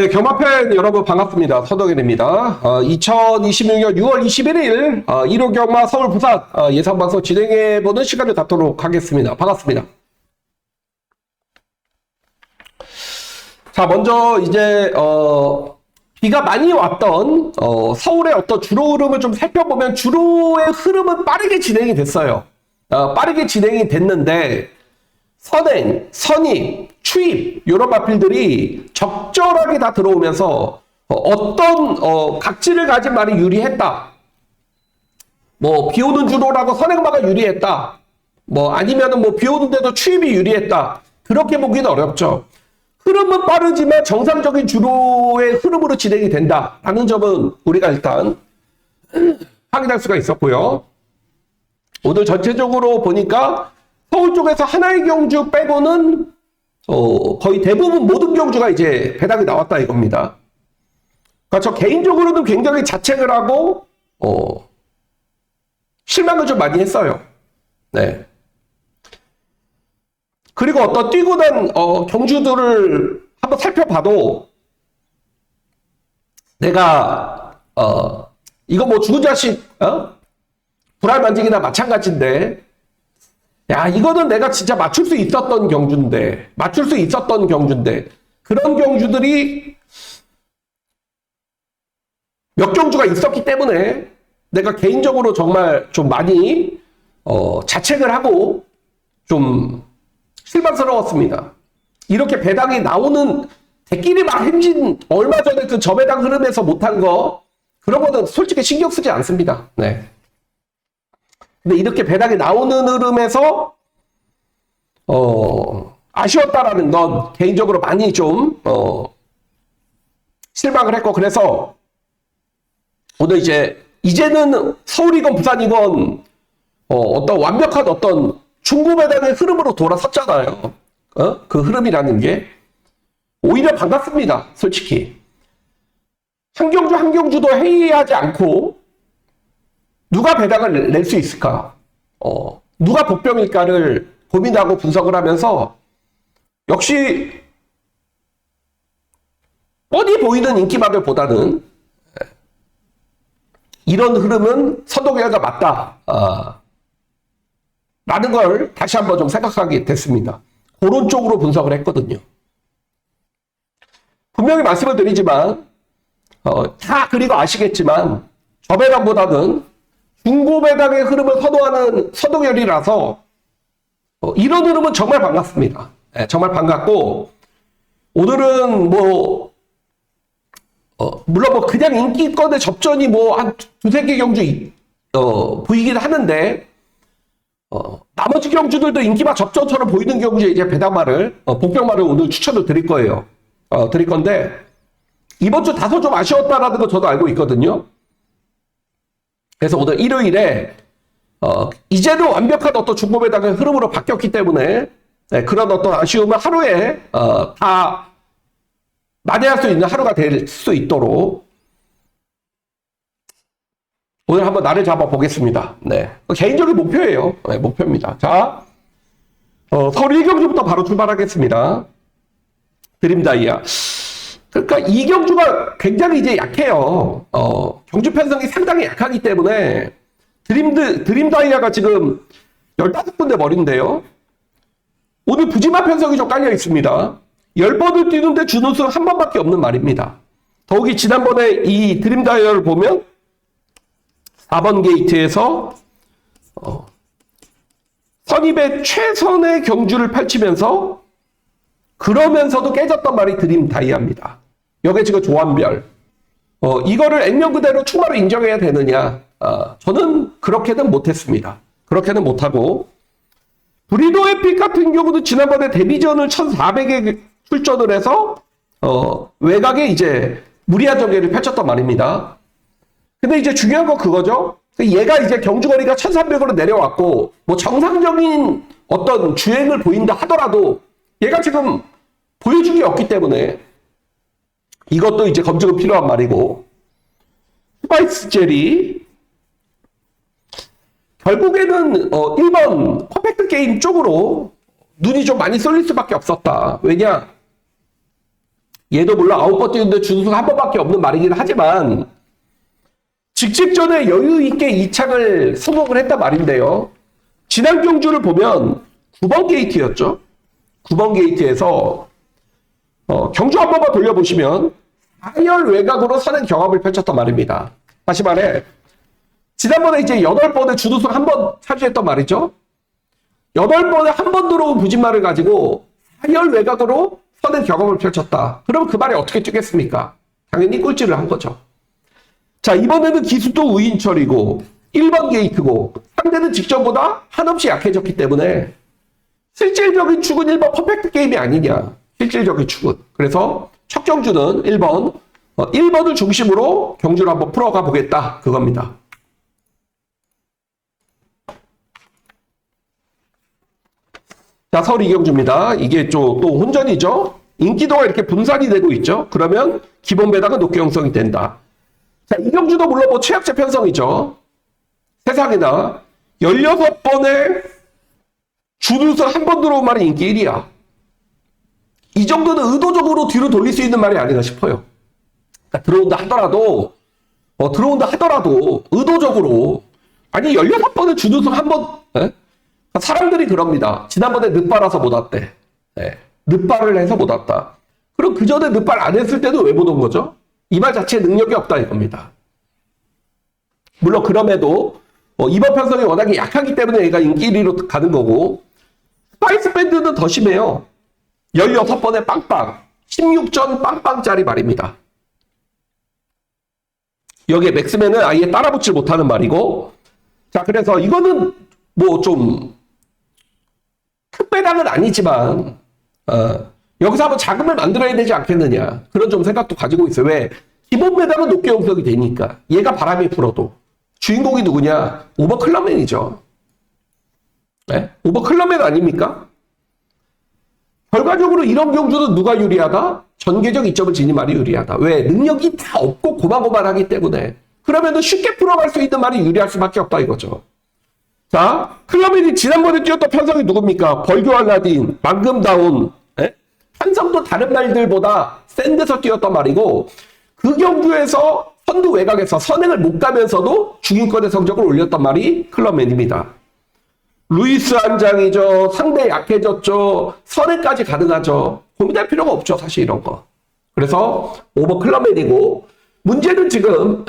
네, 경마팬 여러분 반갑습니다. 서덕일입니다. 2026년 6월 21일 1호 경마 서울 부산 예상방송 진행해보는 시간을 갖도록 하겠습니다. 반갑습니다. 자, 먼저 이제 비가 많이 왔던 서울의 어떤 주로 흐름을 좀 살펴보면 주로의 흐름은 빠르게 진행이 됐어요. 빠르게 진행이 됐는데 선행, 선입, 추입 이런 마필들이 적절하게 다 들어오면서 어떤 각질을 가진 말이 유리했다. 뭐 비오는 주로라고 선행마가 유리했다. 뭐 아니면은 뭐 비오는데도 추입이 유리했다. 그렇게 보기는 어렵죠. 흐름은 빠르지만 정상적인 주로의 흐름으로 진행이 된다라는 점은 우리가 일단 확인할 수가 있었고요. 오늘 전체적으로 보니까 서울 쪽에서 하나의 경주 빼고는 거의 대부분 모든 경주가 이제 배당이 나왔다 이겁니다. 그러니까 저 개인적으로는 굉장히 자책을 하고 실망을 좀 많이 했어요. 네. 그리고 어떤 뛰고 난 경주들을 한번 살펴봐도 내가 이거 뭐 죽은 자식 불알 만지기나 마찬가지인데 야, 이거는 내가 진짜 맞출 수 있었던 경주인데, 그런 경주들이 몇 경주가 있었기 때문에 내가 개인적으로 정말 좀 많이 자책을 하고 좀 실망스러웠습니다. 이렇게 배당이 나오는 대끼리 막 행진 얼마 전에 그 저배당 흐름에서 못한 거 그런 거는 솔직히 신경 쓰지 않습니다. 네. 근데 이렇게 배당이 나오는 흐름에서 아쉬웠다라는 건 개인적으로 많이 좀 실망을 했고, 그래서 오늘 이제는 서울이건 부산이건 어떤 완벽한 어떤 중고 배당의 흐름으로 돌아섰잖아요. 그 흐름이라는 게 오히려 반갑습니다. 솔직히 한 경주도 회의하지 않고 누가 배당을 낼 수 있을까? 누가 복병일까를 고민하고 분석을 하면서 역시 뻔히 보이는 인기마들보다는 이런 흐름은 선도계가 맞다. 라는 걸 다시 한번 좀 생각하게 됐습니다. 그런 쪽으로 분석을 했거든요. 분명히 말씀을 드리지만 다 그리고 아시겠지만 저배당보다는 중고배당의 흐름을 선호하는 선동열이라서 이런 흐름은 정말 반갑습니다. 네, 정말 반갑고 오늘은 뭐 물론 뭐 그냥 인기권의 접전이 뭐 한 두세 개 경주 보이긴 하는데 나머지 경주들도 인기마 접전처럼 보이는 경주에 이제 배당말을 복병말을 오늘 추천을 드릴 거예요. 드릴 건데 이번 주 다소 좀 아쉬웠다라는 거 저도 알고 있거든요. 그래서 오늘 일요일에 이제는 완벽한 어떤 중고배당의 흐름으로 바뀌었기 때문에 그런 어떤 아쉬움을 하루에 다 만회할 수 있는 하루가 될 수 있도록 오늘 한번 날을 잡아보겠습니다. 네. 개인적인 목표예요. 네, 목표입니다. 자, 서울 1경주부터 바로 출발하겠습니다. 드림다이아. 그러니까 이 경주가 굉장히 이제 약해요. 경주 편성이 상당히 약하기 때문에 드림다이아가 지금 15군데 머린데요. 오늘 부지마 편성이 좀 깔려 있습니다. 10번을 뛰는데 준우승 한 번밖에 없는 말입니다. 더욱이 지난번에 이 드림다이아를 보면 4번 게이트에서 선입의 최선의 경주를 펼치면서 그러면서도 깨졌던 말이 드림다이아입니다. 여기 지금 조한별. 이거를 액면 그대로 추마로 인정해야 되느냐? 저는 그렇게는 못했습니다. 그렇게는 못하고 브리도 에픽 같은 경우도 지난번에 데뷔전을 1400에 출전을 해서 외곽에 이제 무리한 전개를 펼쳤단 말입니다. 근데 이제 중요한 건 그거죠. 얘가 이제 경주거리가 1300으로 내려왔고 뭐 정상적인 어떤 주행을 보인다 하더라도 얘가 지금 보여준 게 없기 때문에 이것도 이제 검증은 필요한 말이고, 스파이스 젤이 결국에는 1번 퍼펙트 게임 쪽으로 눈이 좀 많이 쏠릴 수밖에 없었다. 왜냐? 얘도 물론 9번 뛰는데 준우승 한 번밖에 없는 말이긴 하지만 직직전에 여유 있게 이착을 성공을 했단 말인데요. 지난 경주를 보면 9번 게이트였죠. 9번 게이트에서 경주 한 번만 돌려보시면 4열 외곽으로 서는 경합을 펼쳤단 말입니다. 다시 말해 지난번에 이제 8번에 준우승 한 번 차지했단 말이죠. 8번에 한 번 들어온 부진말을 가지고 4열 외곽으로 서는 경험을 펼쳤다. 그럼 그 말이 어떻게 뛰겠습니까? 당연히 꼴찌를 한 거죠. 자, 이번에는 기수도 우인철이고 1번 게이트고 상대는 직전보다 한없이 약해졌기 때문에 실질적인 축은 1번 퍼펙트 게임이 아니냐. 실질적인 축은. 그래서 첫 경주는 1번을 중심으로 경주를 한번 풀어가 보겠다. 그겁니다. 자, 서울 이경주입니다. 이게 또 혼전이죠. 인기도가 이렇게 분산이 되고 있죠. 그러면 기본 배당은 높게 형성이 된다. 자, 이경주도 물론 뭐 최악제 편성이죠. 세상에나 16번에 준우승 한 번 들어온 말이 인기 1위야. 이 정도는 의도적으로 뒤로 돌릴 수 있는 말이 아닌가 싶어요. 그러니까 들어온다 하더라도 의도적으로 아니 16번에 준우승 한 번 사람들이 그럽니다. 지난번에 늦발아서 못 왔대. 늦발을 해서 못 왔다. 그럼 그 전에 늦발 안 했을 때도 왜 못 온 거죠? 이 말 자체에 능력이 없다 이겁니다. 물론 그럼에도 이번 편성이 워낙에 약하기 때문에 얘가 인기 1위로 가는 거고 스파이스 밴드는 더 심해요. 16번에 빵빵 16전 빵빵짜리 말입니다. 여기에 맥스맨은 아예 따라붙지 못하는 말이고 자 그래서 이거는 뭐 좀 특배당은 아니지만 여기서 한번 자금을 만들어야 되지 않겠느냐 그런 좀 생각도 가지고 있어요. 왜? 기본 배당은 높게 형성이 되니까 얘가 바람이 불어도 주인공이 누구냐? 오버클럽맨이죠. 네? 오버클럽맨 아닙니까? 결과적으로 이런 경주는 누가 유리하다? 전개적 이점을 지닌 말이 유리하다. 왜? 능력이 다 없고 고만고만하기 때문에 그러면은 쉽게 풀어갈 수 있는 말이 유리할 수밖에 없다 이거죠. 자, 클럽맨이 지난번에 뛰었던 편성이 누굽니까? 벌교 알라딘, 망금다운, 편성도 다른 말들보다 센 데서 뛰었던 말이고 그 경주에서 선두 외곽에서 선행을 못 가면서도 중위권의 성적을 올렸던 말이 클럽맨입니다. 루이스 한 장이죠. 상대 약해졌죠. 선행까지 가능하죠. 고민할 필요가 없죠. 사실 이런 거. 그래서 오버 클럽맨이고 문제는 지금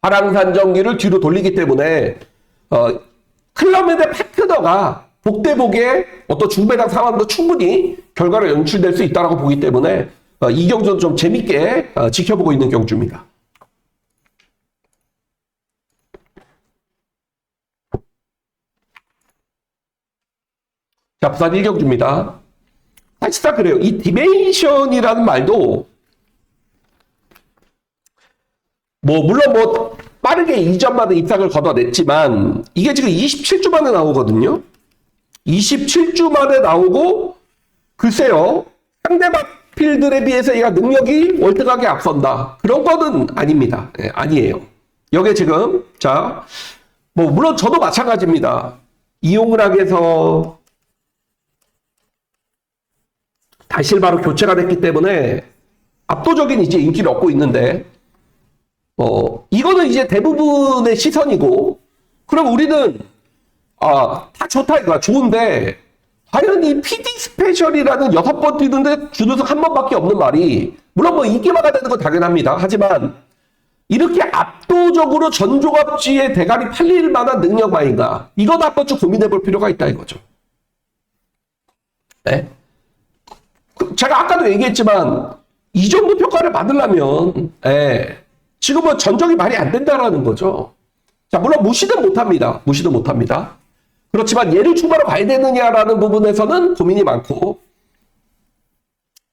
화랑산 정기를 뒤로 돌리기 때문에 클럽맨의 파트너가 복대복의 어떤 중배당 상황도 충분히 결과로 연출될 수 있다고 보기 때문에 이 경주는 좀 재밌게 지켜보고 있는 경주입니다. 자, 부산 1경주입니다. 사실상 그래요. 이 디멘션이라는 말도 물론 빠르게 이전만에 입상을 거둬냈지만 이게 지금 27주 만에 나오거든요. 27주 만에 나오고 글쎄요. 상대방 필들에 비해서 얘가 능력이 월등하게 앞선다. 그런 거는 아닙니다. 아니에요. 여기에 지금 자 물론 저도 마찬가지입니다. 이용락에서 다실바로 교체가 됐기 때문에 압도적인 이제 인기를 얻고 있는데 이거는 이제 대부분의 시선이고 그럼 우리는 다 좋다 이거야. 좋은데 과연 이 PD 스페셜이라는 6번 뛰는데 준우승 한 번밖에 없는 말이 물론 인기마가 되는 건 당연합니다. 하지만 이렇게 압도적으로 전조갑지의 대가리 팔릴 만한 능력만인가 이건 한번 좀 고민해 볼 필요가 있다 이거죠. 네? 제가 아까도 얘기했지만 이 정도 평가를 받으려면 지금은 전적이 말이 안 된다라는 거죠. 자, 물론 무시는 못합니다. 무시는 못합니다. 그렇지만 얘를 추가로 봐야 되느냐라는 부분에서는 고민이 많고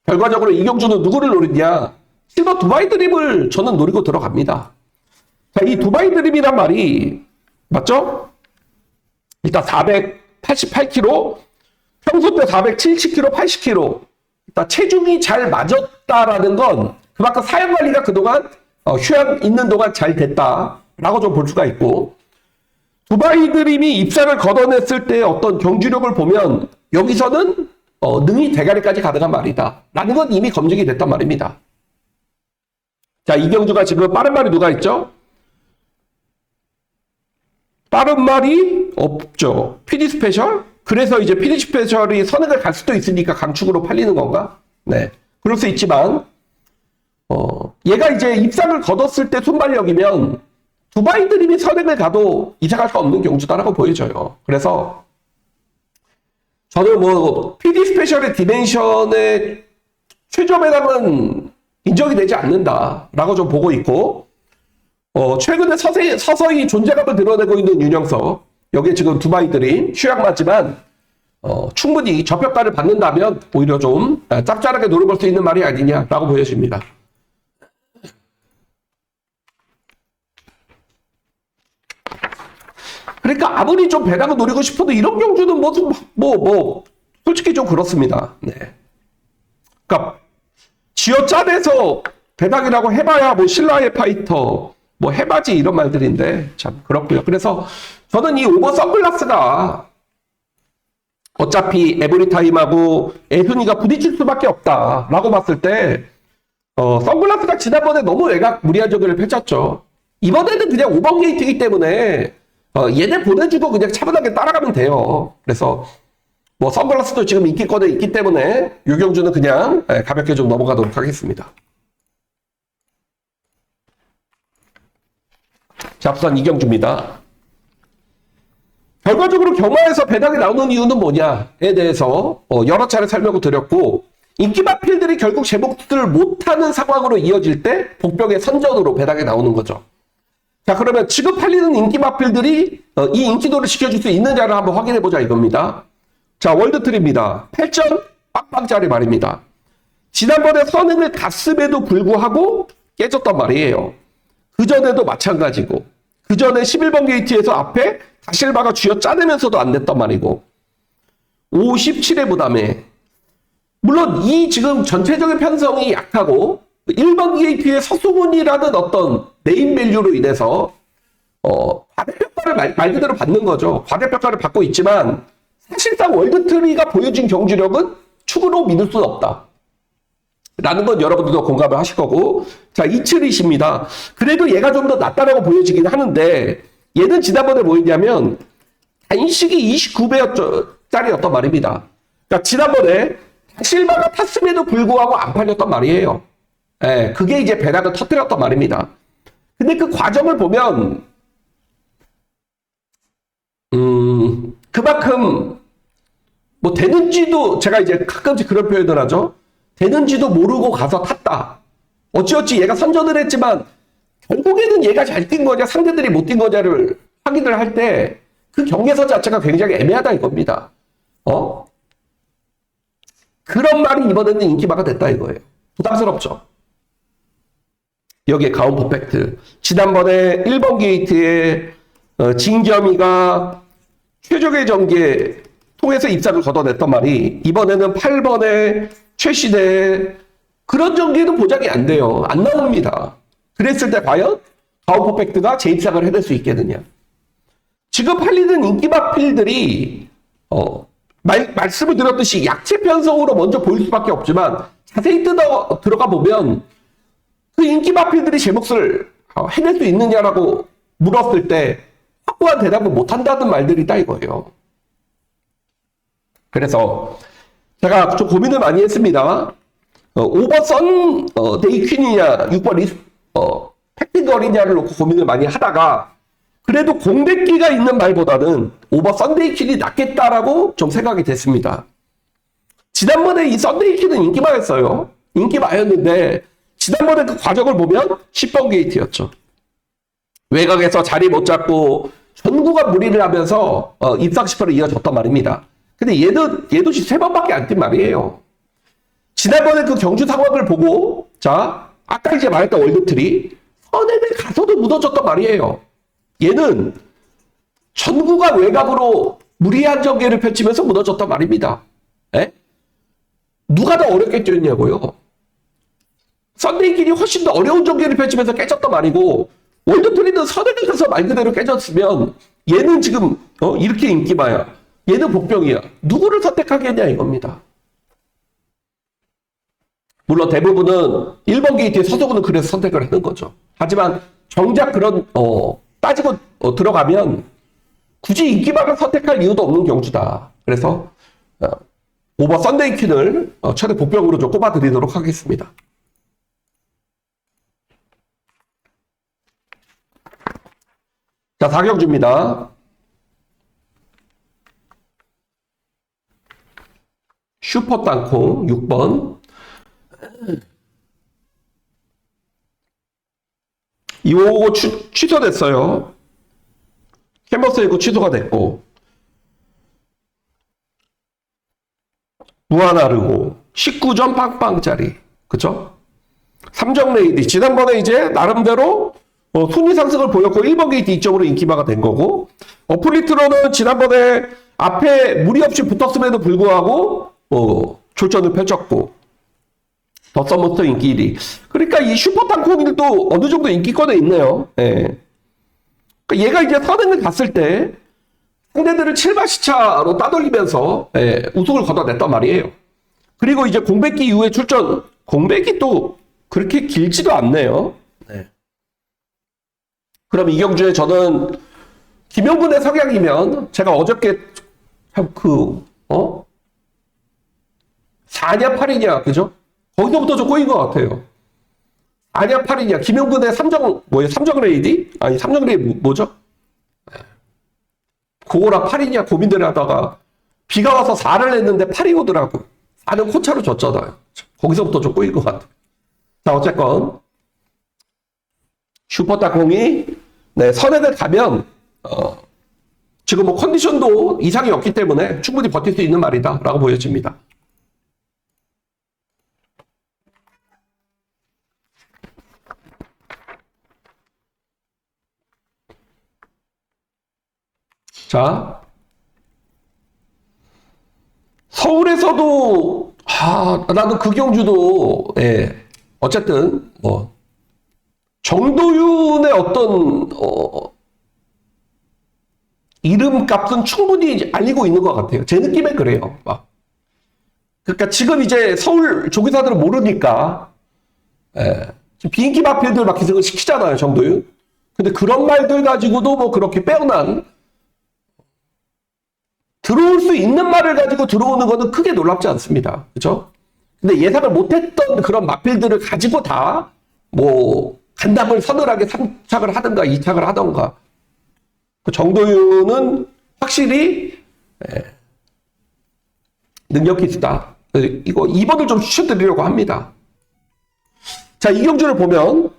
결과적으로 이경주는 누구를 노리냐? 실버 두바이 드림을 저는 노리고 들어갑니다. 자, 이 두바이 드림이란 말이 맞죠? 일단 488kg, 평소 때 470kg, 80kg. 일단 체중이 잘 맞았다라는 건 그만큼 사양 관리가 그동안 휴양 있는 동안 잘 됐다라고 좀 볼 수가 있고 두바이 드림이 입상을 걷어냈을 때 어떤 경주력을 보면 여기서는 능이 대가리까지 가능한 말이다. 라는 건 이미 검증이 됐단 말입니다. 자, 이경주가 지금 빠른 말이 누가 있죠? 빠른 말이 없죠. PD 스페셜? 그래서 이제 PD 스페셜이 선행을 갈 수도 있으니까 강축으로 팔리는 건가? 네. 그럴 수 있지만, 얘가 이제 입상을 거뒀을 때 순발력이면 두바이 드림이 선행을 가도 이상할 수 없는 경주다라고 보여져요. 그래서 저는 뭐 PD 스페셜의 디멘션의 최저 배당은 인정이 되지 않는다라고 좀 보고 있고, 최근에 서서히 존재감을 드러내고 있는 윤영석, 여기에 지금 두바이 드림 휴양 맞지만 충분히 저평가를 받는다면 오히려 좀 짭짤하게 노려볼 수 있는 말이 아니냐라고 보여집니다. 그러니까 아무리 좀 배당을 노리고 싶어도 이런 경주는 솔직히 좀 그렇습니다. 네. 그러니까 쥐어짜내서 배당이라고 해봐야 뭐 신라의 파이터, 뭐 해바지 이런 말들인데 참 그렇고요. 그래서 저는 이 오버 선글라스가 어차피 에브리타임하고 애순이가 부딪힐 수밖에 없다라고 봤을 때 선글라스가 지난번에 너무 외곽 무리한 적을 펼쳤죠. 이번에는 그냥 5번 게이트이기 때문에 얘네 보내주고 그냥 차분하게 따라가면 돼요. 그래서 뭐 선글라스도 지금 인기권에 있기 때문에 유경주는 그냥 가볍게 좀 넘어가도록 하겠습니다. 자, 우선 이경주입니다. 결과적으로 경마에서 배당이 나오는 이유는 뭐냐에 대해서 여러 차례 설명을 드렸고, 인기마필들이 결국 제목들을 못하는 상황으로 이어질 때 복병의 선전으로 배당이 나오는 거죠. 자, 그러면 지금 팔리는 인기마필들이 이 인기도를 지켜줄 수 있느냐를 한번 확인해보자 이겁니다. 자, 월드트리입니다. 8전 빵빵짜리 말입니다. 지난번에 선행을 갔음에도 불구하고 깨졌단 말이에요. 그전에도 마찬가지고, 그전에 11번 게이트에서 앞에 다실바가 쥐어 짜내면서도 안 됐단 말이고, 57의 부담에, 물론 이 지금 전체적인 편성이 약하고 1번 게이트의 서수문이라는 어떤 네임 밸류로 인해서 과대평가를 말 그대로 받는 거죠. 과대평가를 받고 있지만 사실상 월드트리가 보여준 경주력은 축으로 믿을 수는 없다 라는 건 여러분들도 공감을 하실 거고, 자, 272입니다. 그래도 얘가 좀 더 낫다라고 보여지긴 하는데, 얘는 지난번에 뭐였냐면 단식이 29배짜리였단 말입니다. 그러니까 지난번에 실바가 탔음에도 불구하고 안 팔렸단 말이에요. 예, 그게 이제 배당을 터뜨렸단 말입니다. 근데 그 과정을 보면 그만큼 뭐 되는지도, 제가 이제 가끔씩 그런 표현을 하죠. 되는지도 모르고 가서 탔다. 어찌어찌 얘가 선전을 했지만 결국에는 얘가 잘 뛴 거냐 상대들이 못 뛴 거냐를 확인을 할 때 그 경계선 자체가 굉장히 애매하다 이겁니다. 그런 말이 이번에는 인기마가 됐다 이거예요. 부담스럽죠. 여기에 가온 퍼펙트. 지난번에 1번 게이트에 진겸이가 최적의 전개 통해서 입상을 걷어냈단 말이, 이번에는 8번에 최시대 그런 전개는 보장이 안 돼요. 안 나옵니다. 그랬을 때 과연 가온 퍼펙트가 재입상을 해낼 수 있겠느냐. 지금 팔리는 인기마필들이 말씀을 드렸듯이 약체 편성으로 먼저 보일 수밖에 없지만 자세히 들어가 보면 그 인기마필들이 제 몫을 해낼 수 있느냐라고 물었을 때 확고한 대답을 못한다는 말들이다 이거예요. 그래서 제가 좀 고민을 많이 했습니다. 5번 데이 퀸이냐 6번 팩팅거리냐를 놓고 고민을 많이 하다가 그래도 공백기가 있는 말보다는 5번 썬데이 퀸이 낫겠다라고 좀 생각이 됐습니다. 지난번에 이 썬데이 퀸은 인기마였어요. 인기마였는데 지난번에 그 과정을 보면 10번 게이트였죠. 외곽에서 자리 못 잡고 전구가 무리를 하면서 입상 10%를 이어졌단 말입니다. 근데 얘도 3번밖에 안 뛴 말이에요. 지난번에 그 경주 상황을 보고, 자, 아까 이제 말했던 월드트리, 선행을 가서도 무너졌단 말이에요. 얘는 전구가 외곽으로 무리한 전개를 펼치면서 무너졌단 말입니다. 에? 누가 더 어렵게 뛰었냐고요? 썬데이길이 훨씬 더 어려운 전개를 펼치면서 깨졌단 말이고, 월드트리는 선행을 가서 말 그대로 깨졌으면 얘는 지금 이렇게 인기마야. 얘는 복병이야. 누구를 선택하겠냐 이겁니다. 물론 대부분은 1번 게이트의 서도구는 그래서 선택을 하는 거죠. 하지만 정작 그런 따지고 들어가면 굳이 인기방을 선택할 이유도 없는 경주다. 그래서 5번 썬데이 퀸을 최대 복병으로 좀 꼽아드리도록 하겠습니다. 자, 4경주입니다. 슈퍼 땅콩 6번. 이거 취소됐어요. 캔버스 이거 취소가 됐고. 무한하르고 19점 빵빵짜리. 그쵸? 삼정레이디. 지난번에 이제 나름대로 순위 상승을 보였고 1번 게이트 2점으로 인기마가 된 거고, 어플리트로는 지난번에 앞에 무리 없이 붙었음에도 불구하고 졸전을 펼쳤고, 더 서머스터 인기 1위. 그러니까 이 슈퍼 땅콩일도 어느 정도 인기권에 있네요. 예. 그러니까 얘가 이제 선행을 갔을 때 상대들을 7마시차로 따돌리면서 우승을 거둬냈단 말이에요. 그리고 이제 공백기 이후에 출전, 공백이 또 그렇게 길지도 않네요. 네. 그럼 이 경주에 저는 김용근의 성향이면 제가 어저께 4냐 8이냐 그죠? 거기서부터 좀 꼬인 것 같아요. 4냐 8이냐 김용근의 3정 레이디? 아니 3정 레이디 뭐죠? 그거랑 8이냐 고민들 하다가 비가 와서 4를 냈는데 8이 오더라고. 4는 코차로 졌잖아요. 거기서부터 좀 꼬인 것 같아요. 자, 어쨌건 슈퍼땅콩이 선행을 가면 지금 뭐 컨디션도 이상이 없기 때문에 충분히 버틸 수 있는 말이다 라고 보여집니다. 자, 서울에서도 나는 그 경주도 어쨌든 뭐 정도윤의 어떤 이름값은 충분히 알리고 있는 것 같아요. 제 느낌엔 그래요. 그러니까 지금 이제 서울 조기사들은 모르니까 비인기 마필들 막 기승을 시키잖아요, 정도윤. 근데 그런 말들 가지고도 뭐 그렇게 빼어난, 들어올 수 있는 말을 가지고 들어오는 거는 크게 놀랍지 않습니다. 그죠? 근데 예상을 못했던 그런 마필들을 가지고 다 뭐 간담을 서늘하게 3착을 하든가 2착을 하던가. 그 정도윤은 확실히 능력 기수다. 이거 2번을 좀 추천드리려고 합니다. 자, 이 경주를 보면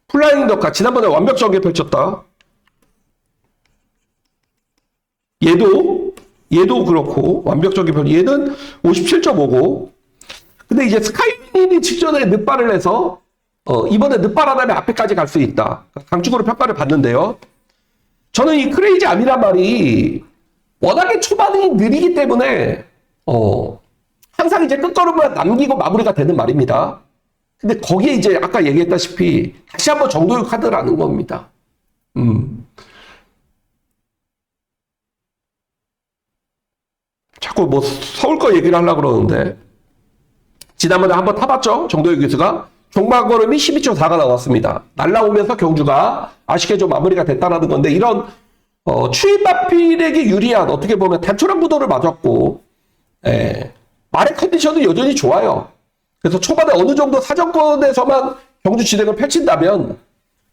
플라잉 덕카 지난번에 완벽 전개 펼쳤다. 얘도 그렇고 완벽적인 편. 얘는 57.5고. 근데 이제 스카이윈이 직전에 늑발을 해서 이번에 늑발 하나면 앞에까지 갈 수 있다. 강축으로 평가를 받는데요. 저는 이 크레이지 암이란 말이 워낙에 초반이 느리기 때문에 항상 이제 끝걸음만 남기고 마무리가 되는 말입니다. 근데 거기에 이제 아까 얘기했다시피 다시 한번 정도윤 카드라는 겁니다. 자꾸 뭐 서울 거 얘기를 하려고 그러는데, 지난번에 한번 타봤죠? 정도윤 기수가. 종마걸음이 12.4가 나왔습니다. 날라오면서 경주가 아쉽게 좀 마무리가 됐다라는 건데, 이런 추임 마필에게 유리한, 어떻게 보면 단촐한 구도를 맞았고, 말의 컨디션은 여전히 좋아요. 그래서 초반에 어느 정도 사정권에서만 경주 진행을 펼친다면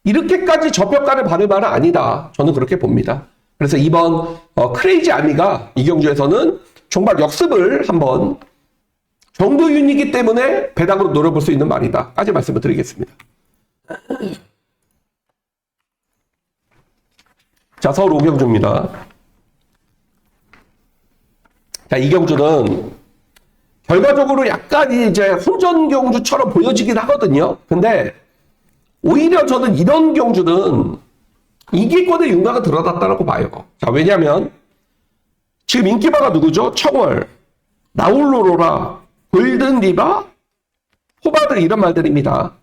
이렇게까지 저평가를 받을 말은 아니다. 저는 그렇게 봅니다. 그래서 이번 크레이지 아미가 이 경주에서는 종박 역습을 한번, 정도윤이기 때문에 배당으로 노려볼 수 있는 말이다 까지 말씀을 드리겠습니다. 자, 서울 5경주입니다. 자, 이 경주는 결과적으로 약간 이제 혼전 경주처럼 보여지긴 하거든요. 근데 오히려 저는 이런 경주는 이기권의 윤곽은 드러났다고 봐요. 자, 왜냐면 지금 인기바가 누구죠? 청월, 나홀로로라, 골든리바, 포마드 이런 말들입니다.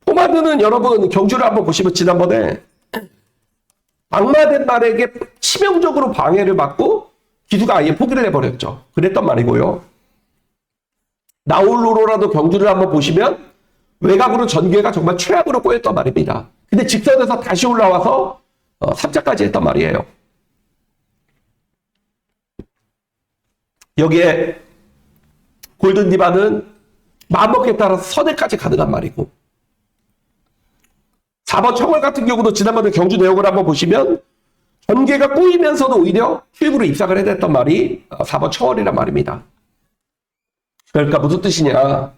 포마드는 여러분 경주를 한번 보시면 지난번에 악마된 말에게 치명적으로 방해를 받고 기수가 아예 포기를 해버렸죠. 그랬단 말이고요. 나홀로라도 경주를 한번 보시면 외곽으로 전개가 정말 최악으로 꼬였단 말입니다. 근데 직선에서 다시 올라와서 3자까지 했단 말이에요. 여기에 골든디바는 마음먹기에 따라서 선회까지 가능한 말이고 4번 청월 같은 경우도 지난번에 경주 내용을 한번 보시면 전개가 꼬이면서도 오히려 큐브로 입상을 해냈단 말이 4번 청월이란 말입니다. 그러니까 무슨 뜻이냐.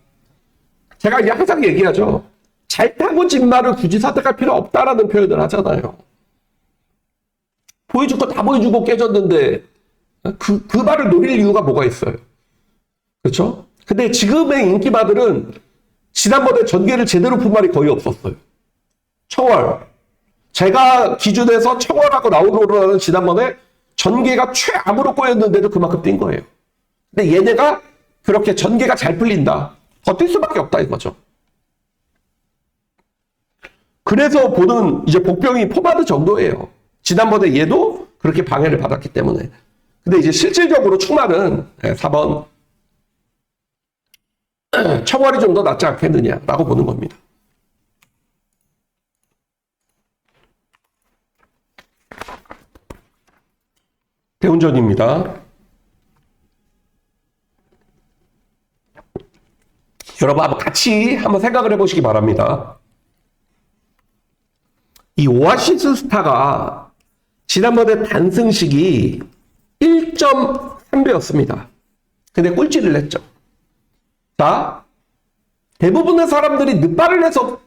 제가 이제 항상 얘기하죠. 잘 타고 진 말을 굳이 선택할 필요 없다라는 표현을 하잖아요. 보여줄 거 다 보여주고 깨졌는데 그 말을 노릴 이유가 뭐가 있어요. 그렇죠? 근데 지금의 인기마들은 지난번에 전개를 제대로 푼 말이 거의 없었어요. 청월. 제가 기준에서 청월하고 나오로라는 지난번에 전개가 최악으로 꼬였는데도 그만큼 뛴 거예요. 근데 얘네가 그렇게 전개가 잘 풀린다. 버틸 수밖에 없다 이거죠. 그래서 보는 이제 복병이 포마드 정도예요. 지난번에 얘도 그렇게 방해를 받았기 때문에. 근데 이제 실질적으로 충말은 4번 청월이 좀 더 낫지 않겠느냐라고 보는 겁니다. 대운전입니다. 여러분 한번 같이 한번 생각을 해보시기 바랍니다. 이 오아시스 스타가 지난번에 단승식이 1.3배였습니다. 근데 꼴찌를 냈죠. 자, 대부분의 사람들이 늦발을 내서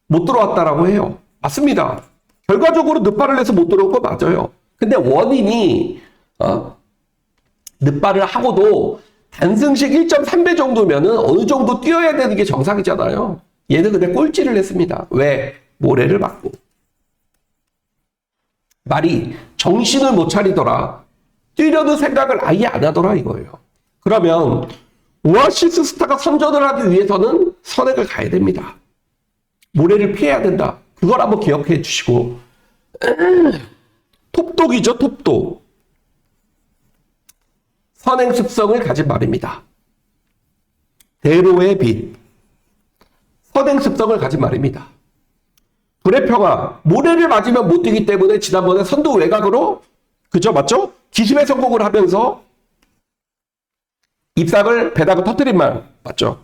못 들어왔다라고 해요. 맞습니다. 결과적으로 늦발을 내서 못 들어온 거 맞아요. 근데 원인이 늦발을 하고도 단승식 1.3배 정도면은 어느 정도 뛰어야 되는 게 정상이잖아요. 얘는 근데 꼴찌를 했습니다. 왜? 모래를 맞고. 말이 정신을 못 차리더라. 뛰려는 생각을 아예 안 하더라 이거예요. 그러면 오아시스 스타가 선전을 하기 위해서는 선행을 가야 됩니다. 모래를 피해야 된다. 그걸 한번 기억해 주시고 톱독이죠, 톱독. 선행 습성을 가진 말입니다. 대로의 빛. 선행 습성을 가진 말입니다. 불의 평화. 모래를 맞으면 못 뛰기 때문에 지난번에 선두 외곽으로 그죠? 맞죠? 기습에 성공을 하면서 입상을 배당을 터뜨린 말 맞죠?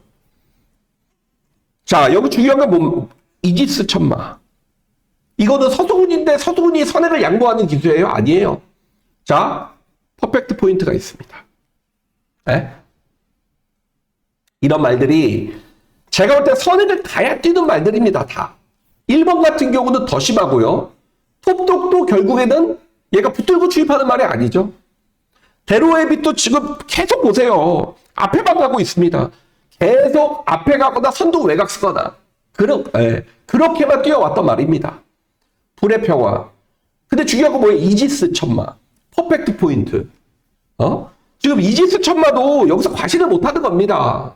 자, 여기 중요한 건 뭐, 이지스 천마. 이거는 서두훈인데 서두훈이 선행을 양보하는 기술이에요? 아니에요. 자, 퍼펙트 포인트가 있습니다. 네? 이런 말들이 제가 볼 때 선행을 가야 뛰는 말들입니다. 다. 1번 같은 경우는 더 심하고요. 톱독도 결국에는 얘가 붙들고 추입하는 말이 아니죠. 대로의 빛도 지금 계속 보세요. 앞에만 가고 있습니다. 계속 앞에 가거나 선두 외곽 쓰거나 그렇게만 뛰어왔단 말입니다. 불의 평화. 근데 중요한 건 뭐예요? 이지스 천마. 퍼펙트 포인트. 지금 이지스 천마도 여기서 과신을 못하는 겁니다.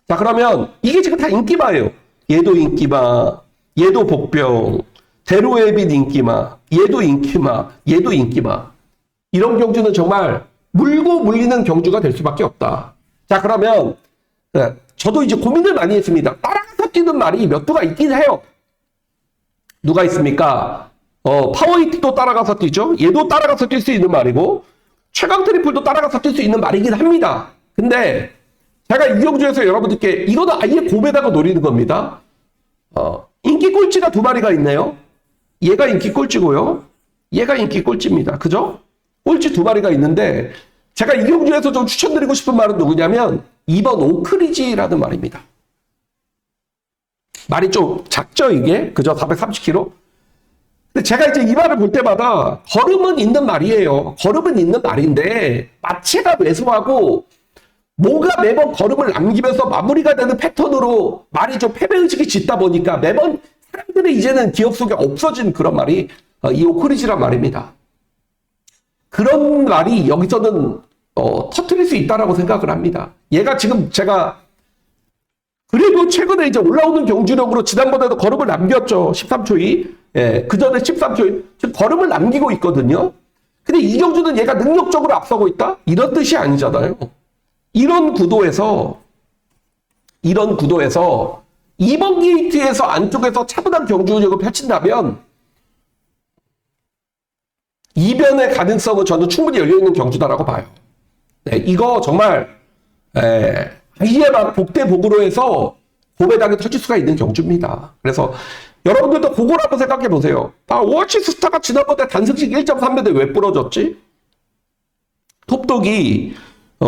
자, 그러면 이게 지금 다 인기마예요. 얘도 인기마, 얘도 복병, 대로의 빛 인기마, 얘도 인기마, 얘도 인기마. 이런 경주는 정말 물고 물리는 경주가 될 수밖에 없다. 자, 그러면 저도 이제 고민을 많이 했습니다. 따라가서 뛰는 말이 몇 두가 있긴 해요. 누가 있습니까? 파워히트도 따라가서 뛰죠. 얘도 따라가서 뛸 수 있는 말이고 최강 트리플도 따라가서 뛸 수 있는 말이긴 합니다. 근데 제가 이 경주에서 여러분들께 이거는 아예 곰에다가 노리는 겁니다. 인기 꼴찌가 두 마리가 있네요. 얘가 인기 꼴찌고요. 얘가 인기 꼴찌입니다. 그죠? 꼴찌 두 마리가 있는데 제가 이 경주에서 좀 추천드리고 싶은 말은 누구냐면 2번 오크리지라는 말입니다. 말이 좀 작죠 이게? 그죠? 430kg? 근데 제가 이제 이 말을 볼 때마다 걸음은 있는 말이에요. 걸음은 있는 말인데 마체가 왜소하고 뭔가 매번 걸음을 남기면서 마무리가 되는 패턴으로 말이 좀 패배의식이 짙다 보니까 매번 사람들의 이제는 기억 속에 없어진 그런 말이 이 오크리지란 말입니다. 그런 말이 여기서는 터뜨릴 수 있다라고 생각을 합니다. 얘가 지금 제가 그래도 최근에 이제 올라오는 경주력으로 지난번에도 걸음을 남겼죠. 13초이. 예, 그 전에 13초이. 지금 걸음을 남기고 있거든요. 근데 이 경주는 얘가 능력적으로 앞서고 있다? 이런 뜻이 아니잖아요. 이런 구도에서 이런 구도에서 2번 게이트에서 안쪽에서 차분한 경주력을 펼친다면 이변의 가능성은 저는 충분히 열려있는 경주다라고 봐요. 네, 이거 정말 아예 막 복대복으로 해서 고배당이 터질 수가 있는 경주입니다. 그래서 여러분들도 그걸 한번 생각해 보세요. 월치 스타가 지난번에 단승식 1.3배대 왜 부러졌지? 톱독이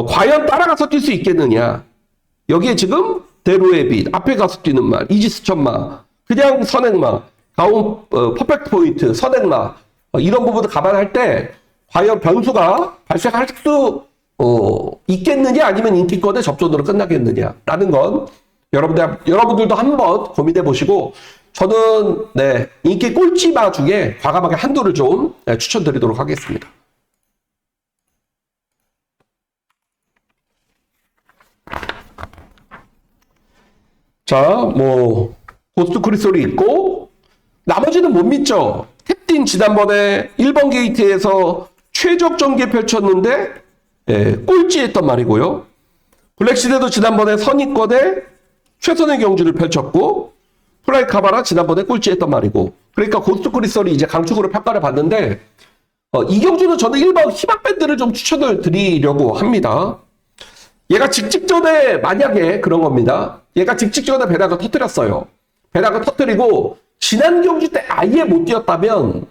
과연 따라가서 뛸 수 있겠느냐? 여기에 지금 대로의 빛, 앞에 가서 뛰는 말, 이지스 천마, 그냥 선행마, 가운 퍼펙트 포인트, 선행마 이런 부분을 감안할 때 과연 변수가 발생할 수 있겠느냐 아니면 인기권의 접전으로 끝나겠느냐라는 건 여러분들도 한번 고민해 보시고 저는 인기 꼴찌마 중에 과감하게 한두를 좀 추천드리도록 하겠습니다. 자, 고스트 크리솔이 있고 나머지는 못 믿죠. 캡틴 지난번에 1번 게이트에서 최적 전개 펼쳤는데 꼴찌했단 말이고요. 블랙시대도 지난번에 선입권에 최선의 경주를 펼쳤고 플라이 카바라 지난번에 꼴찌했단 말이고 그러니까 고스트 크리솔이 이제 강축으로 평가를 받는데 이 경주는 저는 1번 희망밴드를 좀 추천을 드리려고 합니다. 얘가 직전에 만약에 그런 겁니다. 얘가 직전에 배당을 터뜨렸어요. 배당을 터뜨리고 지난 경주 때 아예 못 뛰었다면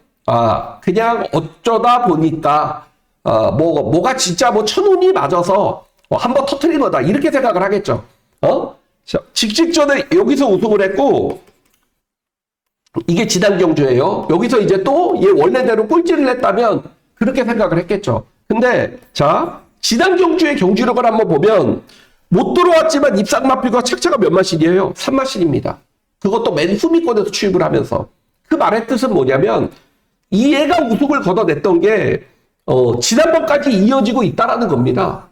그냥 어쩌다 보니까 뭐가 진짜 천운이 맞아서 한번 터뜨린 거다 이렇게 생각을 하겠죠. 직전에 여기서 우승을 했고 이게 지난 경주예요. 여기서 이제 또 얘 원래대로 꼴찌를 했다면 그렇게 생각을 했겠죠. 근데 자 지난 경주의 경주력을 한번 보면 못 들어왔지만 입상마표가 착차가 몇 마신이에요? 3마신입니다. 그것도 맨 후미권에서 취입을 하면서 그 말의 뜻은 뭐냐면 이 애가 우승을 걷어냈던 게 지난번까지 이어지고 있다라는 겁니다.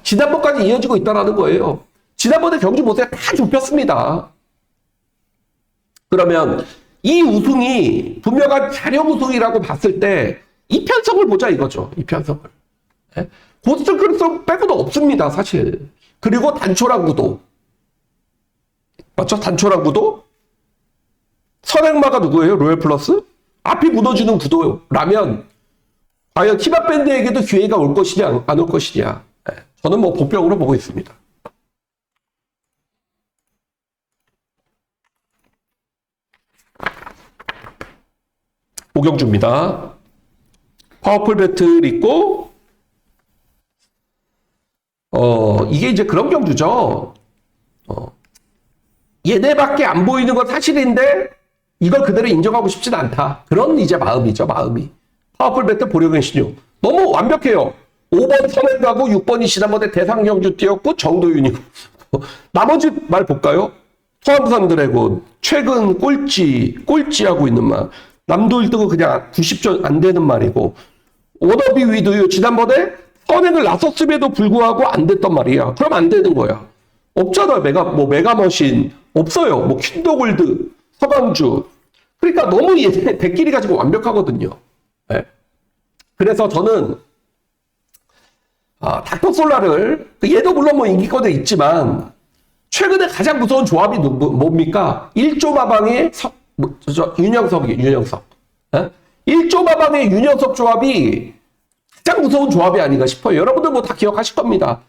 지난번까지 이어지고 있다라는 거예요. 지난번에 경주 보세요. 다 좁혔습니다. 그러면 이 우승이 분명한 자력 우승이라고 봤을 때 이편성을 보자 이거죠. 이편성을. 고스트 크리솔 빼고도 없습니다. 사실. 그리고 단촐한 구도. 맞죠? 단촐한 구도? 선행마가 누구예요? 로열 플러스? 앞이 무너지는 구도라면 과연 키바밴드에게도 기회가 올 것이냐 안 올 것이냐 저는 복병으로 보고 있습니다. 오경주입니다. 파워풀 배틀 있고 이게 이제 그런 경주죠. 얘네밖에 안 보이는 건 사실인데 이걸 그대로 인정하고 싶진 않다. 그런 이제 마음이죠. 마음이. 파워풀 배틀 보려는 신유. 너무 완벽해요. 5번 선행가고 6번이 지난번에 대상 경주 뛰었고 정도윤이고 나머지 말 볼까요? 서암산 드래곤 최근 꼴찌하고 있는 말. 남도 1등은 그냥 90점 안 되는 말이고 워너비 위드유 지난번에 선행을 나섰음에도 불구하고 안 됐단 말이야. 그럼 안 되는 거야. 없잖아. 메가머신 없어요. 퀸더골드 서강주. 그러니까 너무 얘네 대끼리가 지금 완벽하거든요. 네. 그래서 저는 닥터솔라를 얘도 물론 인기권에 있지만 최근에 가장 무서운 조합이 뭡니까? 1조 마방의 윤영석. 네? 1조 마방의 윤영석 조합이 가장 무서운 조합이 아닌가 싶어요. 여러분들 다 기억하실 겁니다.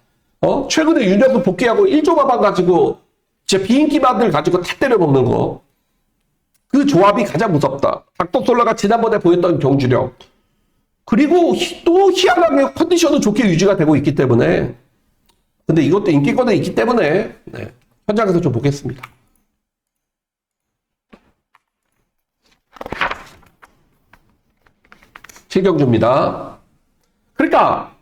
최근에 윤영석 복귀하고 1조 마방 가지고 진짜 비인기만들 가지고 다 때려먹는 거. 그 조합이 가장 무섭다. 닥터솔라가 지난번에 보였던 경주력. 그리고 또 희한하게 컨디션은 좋게 유지가 되고 있기 때문에 근데 이것도 인기권에 있기 때문에 현장에서 좀 보겠습니다. 실경주입니다. 그러니까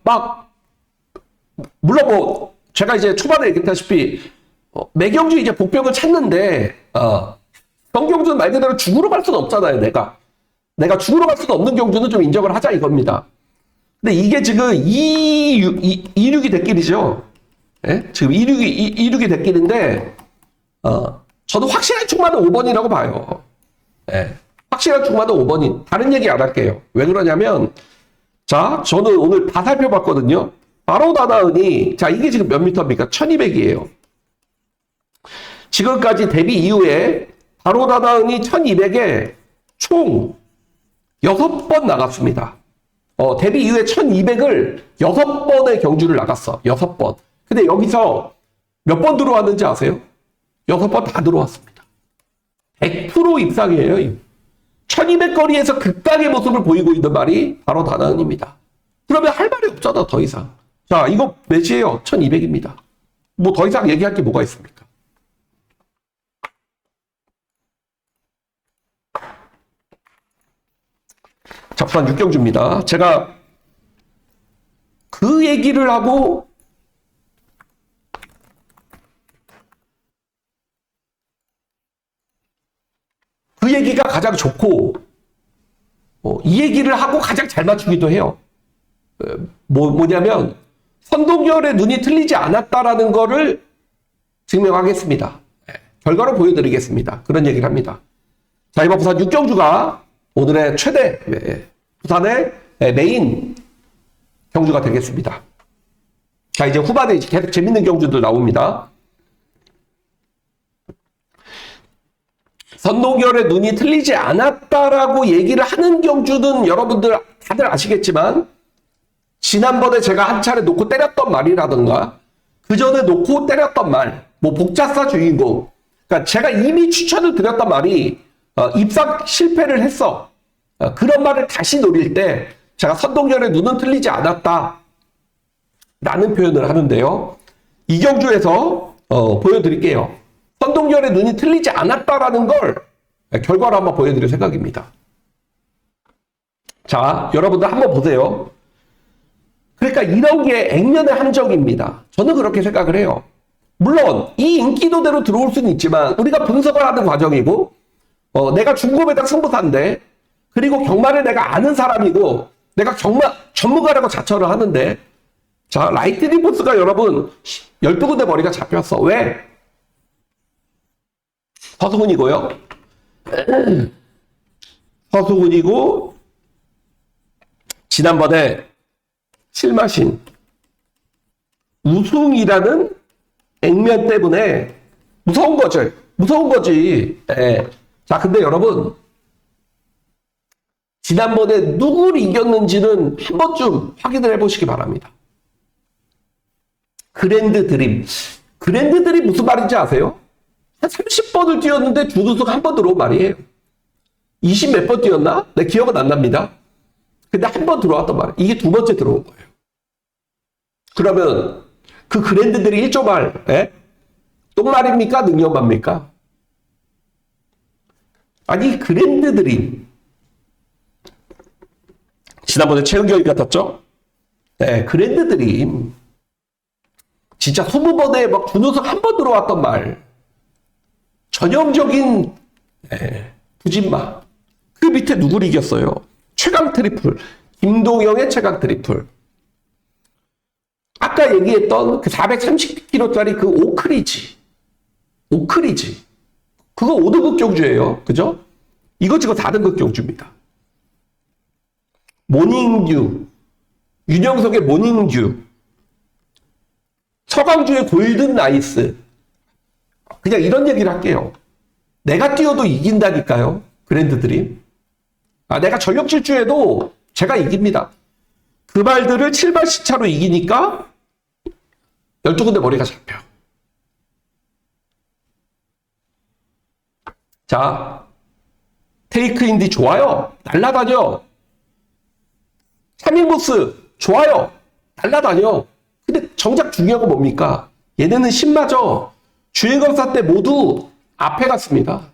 물론 제가 이제 초반에 얘기했다시피 매경주 이제 복병을 찾는데 정경주는 말 그대로 죽으러 갈 수는 없잖아요. 내가 죽으러 갈 수는 없는 경주는 좀 인정을 하자 이겁니다. 근데 이게 지금 266이 대길이죠. 예? 지금 266이 대길인데 저도 확실한 축마는 5번이라고 봐요. 예. 확실한 축마는 5번이 다른 얘기 안 할게요. 왜 그러냐면 자 저는 오늘 다 살펴봤거든요. 바로 다나은이 자 이게 지금 몇 미터입니까? 1200이에요. 지금까지 데뷔 이후에 바로 다다은이 1200에 총 6번 나갔습니다. 데뷔 이후에 1200을 6번의 경주를 나갔어. 6번. 근데 여기서 몇 번 들어왔는지 아세요? 6번 다 들어왔습니다. 100% 입상이에요. 1200 거리에서 극강의 모습을 보이고 있는 말이 바로 다다은입니다. 그러면 할 말이 없잖아, 더 이상. 자, 이거 몇이에요? 1200입니다. 뭐 더 이상 얘기할 게 뭐가 있습니까? 자, 부산 6경주입니다. 제가 그 얘기를 하고 그 얘기가 가장 좋고 이 얘기를 하고 가장 잘 맞추기도 해요. 뭐냐면 선동열의 눈이 틀리지 않았다라는 거를 증명하겠습니다. 결과로 보여드리겠습니다. 그런 얘기를 합니다. 자, 이번 부산 6경주가 오늘의 최대 부산의 메인 경주가 되겠습니다. 자, 이제 후반에 이제 계속 재밌는 경주들 나옵니다. 선동열의 눈이 틀리지 않았다라고 얘기를 하는 경주는 여러분들 다들 아시겠지만 지난번에 제가 한 차례 놓고 때렸던 말이라든가 그 전에 놓고 때렸던 말, 뭐 복자사 주인공, 그러니까 제가 이미 추천을 드렸던 말이 입상 실패를 했어. 그런 말을 다시 노릴 때 제가 선동열의 눈은 틀리지 않았다 라는 표현을 하는데요. 이 경주에서 보여드릴게요. 선동열의 눈이 틀리지 않았다라는 걸 결과로 한번 보여드릴 생각입니다. 자, 여러분들 한번 보세요. 그러니까 이런 게 액면의 함정입니다. 저는 그렇게 생각을 해요. 물론 이 인기도대로 들어올 수는 있지만 우리가 분석을 하는 과정이고 내가 중고배당 승부사인데 그리고 경마를 내가 아는 사람이고 내가 경마 전문가라고 자처를 하는데 자, 라이트닝 보스가 여러분 12군데 머리가 잡혔어. 왜? 서수근이고요. 서수근이고 지난번에 실마신 우승이라는 액면 때문에 무서운 거지. 무서운 거지. 예. 자, 근데 여러분 지난번에 누구를 이겼는지는 한 번쯤 확인을 해보시기 바랍니다. 그랜드 드림. 그랜드 드림 무슨 말인지 아세요? 한 30번을 뛰었는데 준우승 한 번 들어온 말이에요. 20 몇 번 뛰었나? 내 기억은 안 납니다. 근데 한 번 들어왔단 말이에요. 이게 두 번째 들어온 거예요. 그러면 그 그랜드들이 1조말, 예? 똥말입니까? 능력만입니까? 아니, 그랜드들이 지난번에 최은경이 같았죠? 네, 그랜드들이 진짜 20번에 막 준우승 한 번 들어왔던 말. 전형적인 부진마. 그 밑에 누구를 이겼어요? 최강 트리플. 김동영의 최강 트리플. 아까 얘기했던 그 430kg짜리 그 오크리지. 오크리지. 그거 5등급 경주예요. 그죠? 이거 지금 4등급 경주입니다. 모닝듀. 윤영석의 모닝듀. 서강주의 골든 나이스. 그냥 이런 얘기를 할게요. 내가 뛰어도 이긴다니까요. 그랜드들이. 내가 전력 질주해도 제가 이깁니다. 그 말들을 7발 시차로 이기니까 12군데 머리가 잡혀. 자, 테이크 인디 좋아요. 날라다녀. 3인보스 좋아요. 날라다녀. 근데 정작 중요한 건 뭡니까? 얘네는 신마저 주행검사 때 모두 앞에 갔습니다.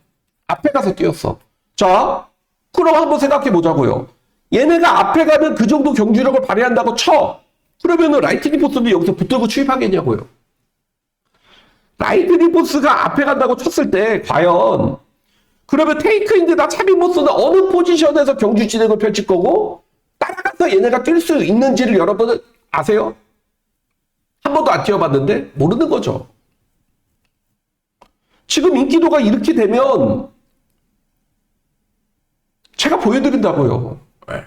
앞에 가서 뛰었어. 자, 그럼 한번 생각해 보자고요. 얘네가 앞에 가면 그 정도 경주력을 발휘한다고 쳐. 그러면은 라이트닝 포스도 여기서 붙들고 추입하겠냐고요. 라이트닝 포스가 앞에 간다고 쳤을 때 과연 그러면 테이크인드나 차빈모스는 어느 포지션에서 경주 진행을 펼칠 거고 따라가서 얘네가 뛸 수 있는지를 여러분은 아세요? 한 번도 안 뛰어봤는데 모르는 거죠. 지금 인기도가 이렇게 되면 제가 보여드린다고요. 네.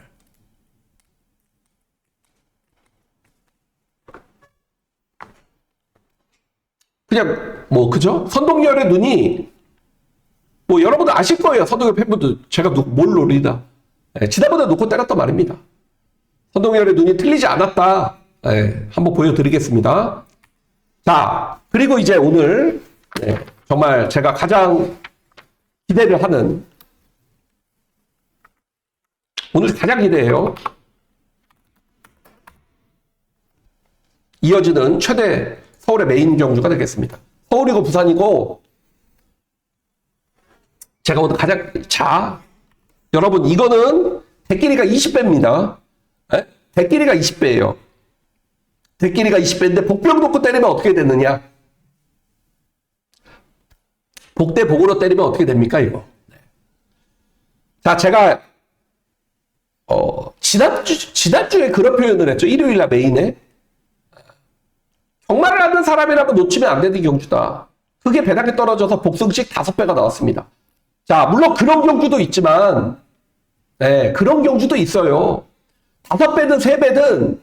그냥 뭐 그죠? 선동열의 눈이 뭐 여러분들 아실 거예요. 선동열 팬분들 제가 뭘 노리다. 지난번에 놓고 때렸단 말입니다. 선동열의 눈이 틀리지 않았다. 한번 보여드리겠습니다. 자, 그리고 이제 오늘 정말 제가 가장 기대를 하는 오늘 가장 기대해요. 이어지는 최대 서울의 메인 경주가 되겠습니다. 서울이고 부산이고 제가 오늘 가장 여러분 이거는 대끼리가 20배입니다. 대끼리가 20배예요. 대끼리가 20배인데 복병 놓고 때리면 어떻게 됐느냐? 복대 복으로 때리면 어떻게 됩니까 이거? 자, 제가 지난주에 그런 표현을 했죠. 일요일날 메인에 경마를 하는 사람이라면 놓치면 안 되는 경주다. 그게 배당에 떨어져서 복승식 5배가 나왔습니다. 자, 물론 그런 경주도 있지만 그런 경주도 있어요. 5배든 3배든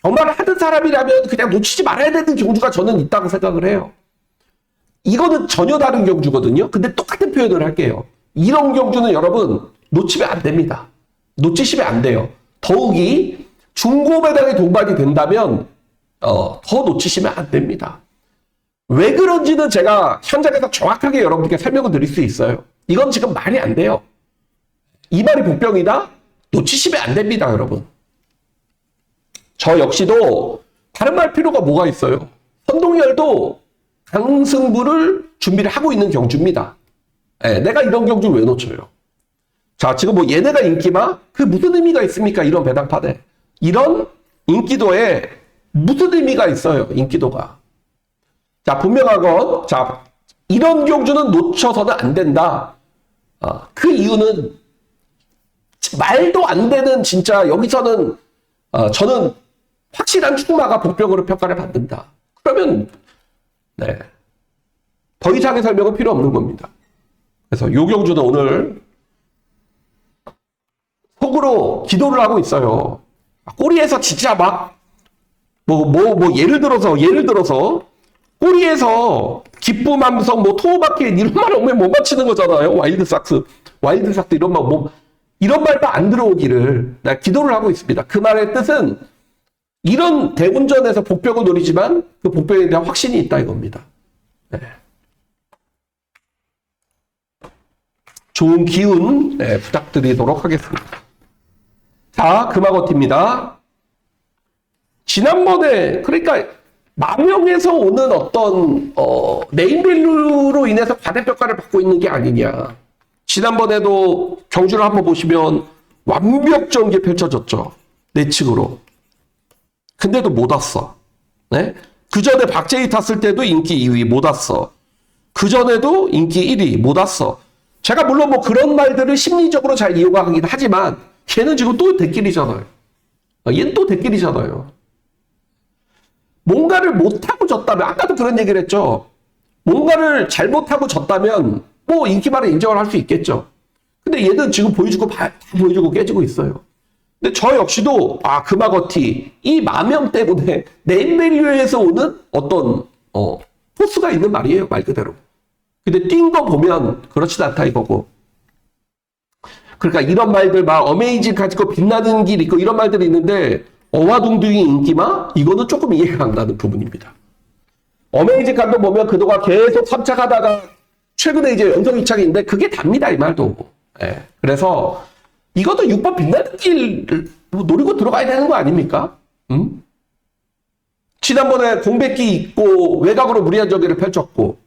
경마를 하는 사람이라면 그냥 놓치지 말아야 되는 경주가 저는 있다고 생각을 해요. 이거는 전혀 다른 경주거든요. 근데 똑같은 표현을 할게요. 이런 경주는 여러분 놓치면 안 됩니다. 놓치시면 안 돼요. 더욱이 중고 배당에 동반이 된다면 더 놓치시면 안 됩니다. 왜 그런지는 제가 현장에서 정확하게 여러분께 설명을 드릴 수 있어요. 이건 지금 말이 안 돼요. 이 말이 복병이다? 놓치시면 안 됩니다, 여러분. 저 역시도 다른 말 필요가 뭐가 있어요. 선동열도 강승부를 준비를 하고 있는 경주입니다. 내가 이런 경주를 왜 놓쳐요? 자, 지금 뭐 얘네가 인기마? 그 무슨 의미가 있습니까? 이런 배당판에. 이런 인기도에 무슨 의미가 있어요? 인기도가. 자, 분명하건, 자, 이런 경주는 놓쳐서는 안 된다. 그 이유는 말도 안 되는 진짜 여기서는 저는 확실한 축마가 복병으로 평가를 받는다. 그러면 더 이상의 설명은 필요 없는 겁니다. 그래서 요 경주는 오늘 속으로 기도를 하고 있어요. 꼬리에서 진짜 막 예를 들어서 꼬리에서 기쁨 함성 토마켓 이런 말 오면 못 맞히는 거잖아요. 와일드삭스 이런 말 이런 말도 안 들어오기를 나 기도를 하고 있습니다. 그 말의 뜻은 이런 대운전에서 복병을 노리지만 그 복병에 대한 확신이 있다 이겁니다. 좋은 기운 부탁드리도록 하겠습니다. 자, 금화거티입니다. 지난번에 그러니까 만명에서 오는 어떤 네임밸류로 인해서 과대평가를 받고 있는 게 아니냐. 지난번에도 경주를 한번 보시면 완벽 전개 펼쳐졌죠. 내측으로. 근데도 못 왔어. 그 전에 박재희 탔을 때도 인기 2위 못 왔어. 그 전에도 인기 1위 못 왔어. 제가 물론 뭐 그런 말들을 심리적으로 잘 이용하긴 하지만 걔는 지금 또 대끼리잖아요. 얘는 또 대끼리잖아요. 뭔가를 못하고 졌다면 아까도 그런 얘기를 했죠. 뭔가를 잘못하고 졌다면 뭐 인기말에 인정을 할 수 있겠죠. 근데 얘는 지금 보여주고 깨지고 있어요. 근데 저 역시도 금화거티 이 마명 때문에 네임밸류에서 오는 어떤 포스가 있는 말이에요. 말 그대로. 근데 뛴 거 보면 그렇진 않다 이거고. 그러니까 이런 말들 막 어메이징 가지고 빛나는 길 있고 이런 말들이 있는데 어와둥둥이 인기마? 이거는 조금 이해가 안 가는 부분입니다. 어메이징 감독 보면 그동안 계속 3차 가다가 최근에 이제 연속 2차인데 그게 답니다 이 말도. 그래서 이것도 6번 빛나는 길 노리고 들어가야 되는 거 아닙니까? 지난번에 공백기 있고 외곽으로 무리한 전개를 펼쳤고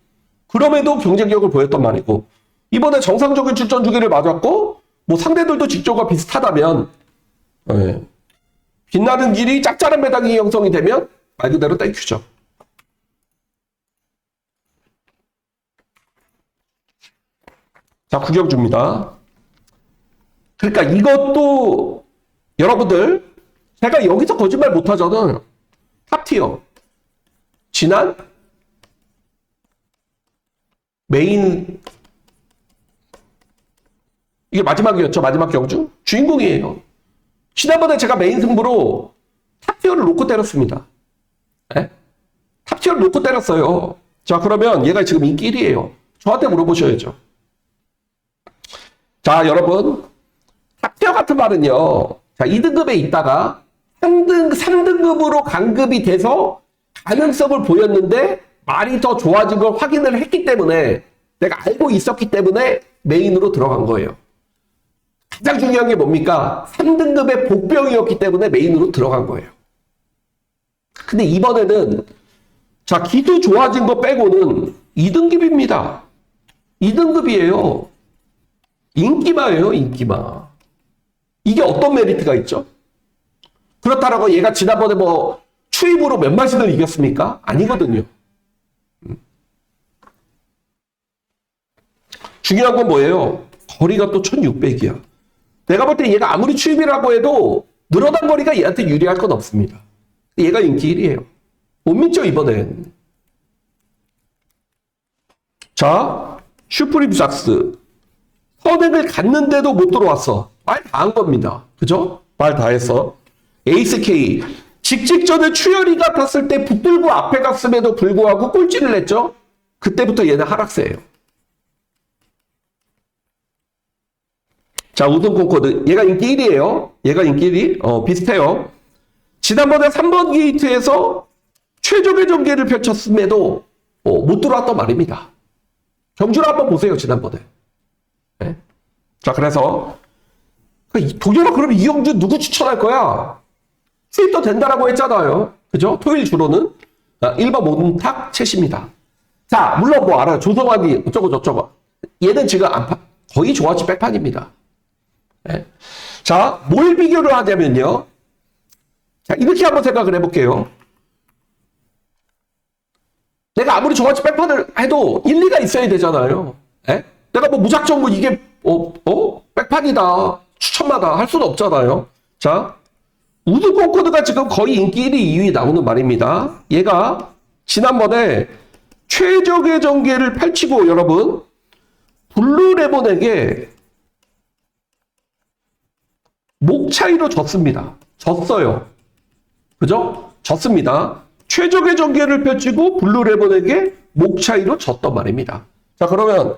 그럼에도 경쟁력을 보였단 말이고 이번에 정상적인 출전 주기를 맞았고 뭐 상대들도 직조가 비슷하다면 빛나는 길이 짭짤한 배당이 형성이 되면 말 그대로 땡큐죠. 자, 구경줍니다. 그러니까 이것도 여러분들 제가 여기서 거짓말 못하잖아요. 탑티어 지난 메인 이게 마지막이었죠. 마지막 경주 주인공이에요. 지난번에 제가 메인 승부로 탑티어를 놓고 때렸습니다. 탑티어를 놓고 때렸어요. 자, 그러면 얘가 지금 인기 1위예요. 저한테 물어보셔야죠. 자, 여러분. 탑티어 같은 말은요. 자, 2등급에 있다가 3등급으로 강급이 돼서 가능성을 보였는데 말이 더 좋아진 걸 확인을 했기 때문에 내가 알고 있었기 때문에 메인으로 들어간 거예요. 가장 중요한 게 뭡니까? 3등급의 복병이었기 때문에 메인으로 들어간 거예요. 근데 이번에는 자, 기도 좋아진 거 빼고는 2등급입니다. 2등급이에요. 인기마예요, 인기마. 이게 어떤 메리트가 있죠? 그렇다라고 얘가 지난번에 뭐 추입으로 몇 마신을 이겼습니까? 아니거든요. 중요한 건 뭐예요? 거리가 또 1600이야. 내가 볼 때 얘가 아무리 추입이라고 해도 늘어난 거리가 얘한테 유리할 건 없습니다. 얘가 인기 1위에요. 못 믿죠, 이번엔. 자, 슈프림 삭스. 선행을 갔는데도 못 들어왔어. 말 다 한 겁니다. 그죠? 말 다 했어. 에이스-K. 직전에 추열이가 탔을 때 붙들고 앞에 갔음에도 불구하고 꼴찌를 냈죠? 그때부터 얘는 하락세예요. 자, 우승 콩코드. 얘가 인기 1위예요. 얘가 인기 1위. 비슷해요. 지난번에 3번 게이트에서 최적의 전개를 펼쳤음에도 못 들어왔단 말입니다. 경주를 한번 보세요, 지난번에. 네? 자, 그래서 동현아, 그럼 이영준 누구 추천할 거야? 수입도 된다라고 했잖아요. 그죠? 토요일 주로는 1번 몬탁 채시입니다. 자, 물론 뭐 알아요. 조성환이 어쩌고 저쩌고. 얘는 지금 거의 조아치 백판입니다. 네? 자, 뭘 비교를 하냐면요. 자, 이렇게 한번 생각을 해볼게요. 내가 아무리 저같이 백판을 해도 일리가 있어야 되잖아요. 에? 내가 뭐 무작정 뭐 이게 백판이다, 추천마다 할 수는 없잖아요. 자, 우드 콩코드가 지금 거의 인기 1위, 2위 나오는 말입니다. 얘가 지난번에 최적의 전개를 펼치고 여러분 블루레몬에게 목 차이로 졌습니다. 졌어요. 그죠? 졌습니다. 최적의 전개를 펼치고 블루레몬에게 목 차이로 졌단 말입니다. 자, 그러면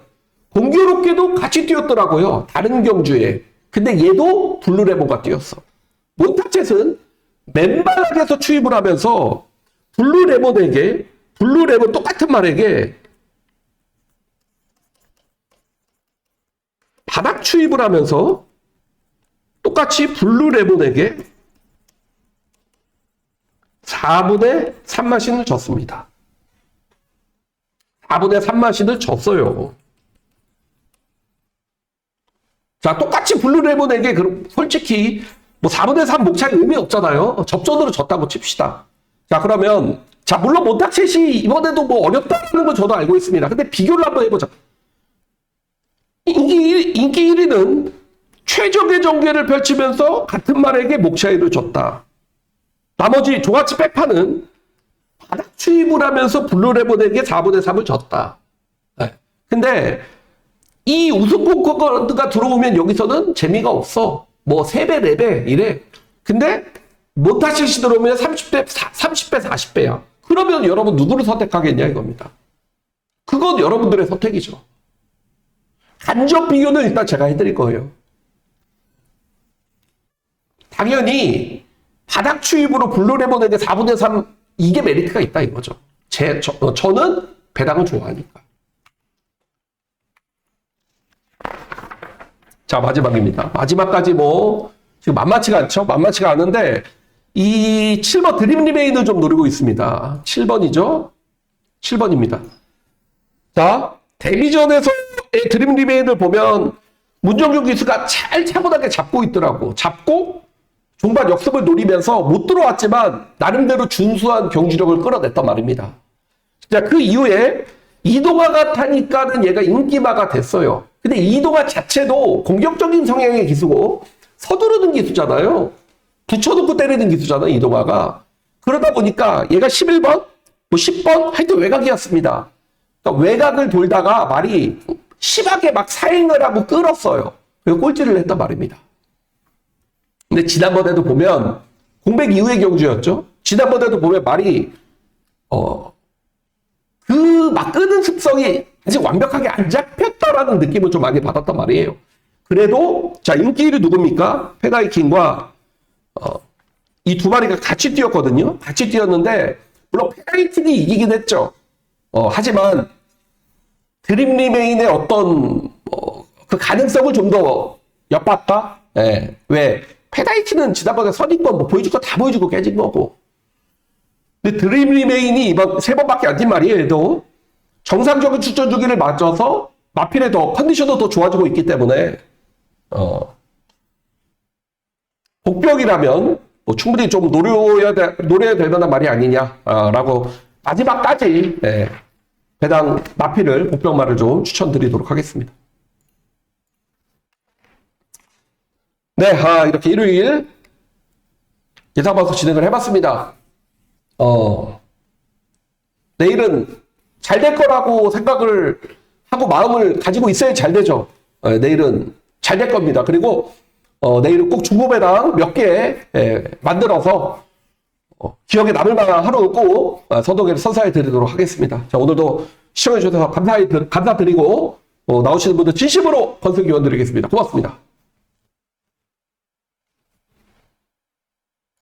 공교롭게도 같이 뛰었더라고요. 다른 경주에. 근데 얘도 블루레몬과 뛰었어. 몬타쳇은 맨바닥에서 추입을 하면서 블루레몬 똑같은 말에게 바닥 추입을 하면서 똑같이 블루레몬에게 4분의 3마신을 졌습니다. 4분의 3마신을 졌어요. 자, 똑같이 블루레몬에게 그럼 솔직히 뭐 4분의 3 목차이 의미 없잖아요. 접전으로 졌다고 칩시다. 자, 그러면 자, 물론 몬타쳇이 이번에도 뭐 어렵다는 건 저도 알고 있습니다. 근데 비교를 한번 해보자. 인기 1위는 최적의 전개를 펼치면서 같은 말에게 목 차이를 줬다. 나머지 조가치 백판은 바닥 추입을 하면서 블루레몬에게 4분의 3을 줬다. 네. 근데 이 우승 콩코드가 들어오면 여기서는 재미가 없어. 뭐 3배, 4배 이래. 근데 몬타쳇이 들어오면 30배, 40배야. 그러면 여러분 누구를 선택하겠냐 이겁니다. 그건 여러분들의 선택이죠. 간접 비교는 일단 제가 해드릴 거예요. 당연히 바닥 추입으로 블루레몬에게 4분의 3 이게 메리트가 있다 이거죠. 저는 배당을 좋아하니까. 자, 마지막입니다. 마지막까지 뭐 지금 만만치가 않죠? 만만치가 않은데 이 7번 드림 리메인을 좀 노리고 있습니다. 7번이죠? 7번입니다. 자, 데뷔전에서의 드림 리메인을 보면 문정규 기수가 잘 차분하게 잡고 있더라고. 잡고 종반 역습을 노리면서 못 들어왔지만 나름대로 준수한 경주력을 끌어냈단 말입니다. 자, 그 이후에 이동화가 타니까는 얘가 인기마가 됐어요. 근데 이동화 자체도 공격적인 성향의 기수고 서두르는 기수잖아요. 붙여놓고 때리는 기수잖아요, 이동화가. 그러다 보니까 얘가 11번, 뭐 10번 하여튼 외곽이었습니다. 그러니까 외곽을 돌다가 말이 심하게 막 사행을 하고 끌었어요. 그리고 꼴찌를 했단 말입니다. 근데 지난번에도 보면 공백 이후의 경주였죠. 지난번에도 보면 말이 그 막 끄는 습성이 아직 완벽하게 안 잡혔다라는 느낌을 좀 많이 받았단 말이에요. 그래도 자, 인기 1위 누굽니까? 페가이킹과 이 두 마리가 같이 뛰었거든요. 같이 뛰었는데 물론 페가이킹이 이기긴 했죠. 하지만 드림 리메인의 어떤 그 가능성을 좀 더 엿봤다. 예. 왜? 페다이치는 지난번에 선입건 뭐 보여줄 거 다 보여주고 깨진 거고. 근데 드림 리메인이 이번 3번밖에 안 뛴 말이에요. 얘도 정상적인 출전 주기를 맞춰서 마필의 더 컨디션도 더 좋아지고 있기 때문에 복병이라면 뭐 충분히 좀 노려야 될 만한 말이 아니냐라고 마지막까지 배당 마필을 복병말을 좀 추천드리도록 하겠습니다. 네, 이렇게 일요일 예상방송 진행을 해봤습니다. 내일은 잘 될 거라고 생각을 하고 마음을 가지고 있어야 잘 되죠. 내일은 잘 될 겁니다. 그리고 내일은 꼭 중고배당 몇 개 만들어서 기억에 남을 만한 하루 꼭 선동회를 선사해 드리도록 하겠습니다. 자, 오늘도 시청해 주셔서 감사드리고 나오시는 분들 진심으로 건승 기원 드리겠습니다. 고맙습니다.